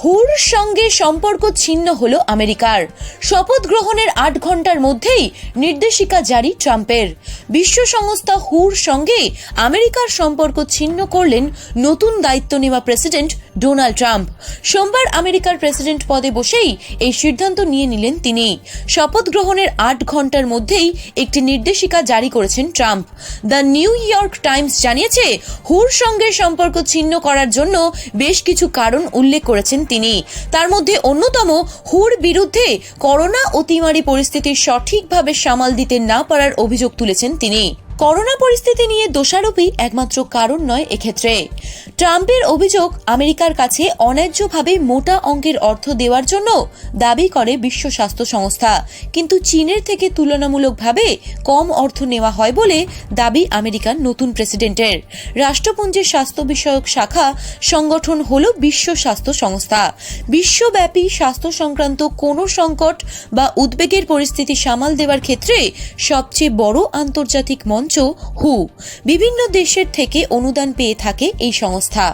হুর সঙ্গে সম্পর্ক ছিন্ন হলো আমেরিকার। শপথ গ্রহণের 8 ঘন্টার মধ্যেই নির্দেশিকা জারি ট্রাম্পের। বিশ্ব সংস্থা হুর সঙ্গে আমেরিকার সম্পর্ক ছিন্ন করলেন নতুন দায়িত্ব নেওয়া প্রেসিডেন্ট ডোনাল্ড ট্রাম্প। সোমবার আমেরিকার প্রেসিডেন্ট পদে বসেই এই সিদ্ধান্ত নিয়ে নিলেন তিনি। শপথ গ্রহণের 8 ঘন্টার মধ্যেই একটি নির্দেশিকা জারি করেছেন Trump. The new York Times জানিয়েছে, হুর সঙ্গে সম্পর্ক ছিন্ন করার জন্য বেশ কিছু কারণ উল্লেখ করেছেন তিনি। তার মধ্যে অন্যতম হুর বিরুদ্ধে করোনা অতিমারি পরিস্থিতির সঠিকভাবে সামাল দিতে না পারার অভিযোগ তুলেছেন তিনি। করোনা পরিস্থিতি নিয়ে দোষারোপই একমাত্র কারণ নয় এক্ষেত্রে। ট্রাম্পের অভিযোগ, আমেরিকার কাছে অন্যায্যভাবে মোটা অঙ্কের অর্থ দেওয়ার জন্য দাবি করে বিশ্ব স্বাস্থ্য সংস্থা, কিন্তু চীনের থেকে তুলনামূলকভাবে কম অর্থ নেওয়া হয় বলে দাবি আমেরিকার নতুন প্রেসিডেন্টের। রাষ্ট্রপুঞ্জের স্বাস্থ্য বিষয়ক শাখা সংগঠন হল বিশ্ব স্বাস্থ্য সংস্থা। বিশ্বব্যাপী স্বাস্থ্য সংক্রান্ত কোনো সংকট বা উদ্বেগের পরিস্থিতি সামাল দেওয়ার ক্ষেত্রে সবচেয়ে বড় আন্তর্জাতিক মঞ্চ হু। বিভিন্ন দেশের থেকে অনুদান পেয়ে থাকে এই সংস্থা।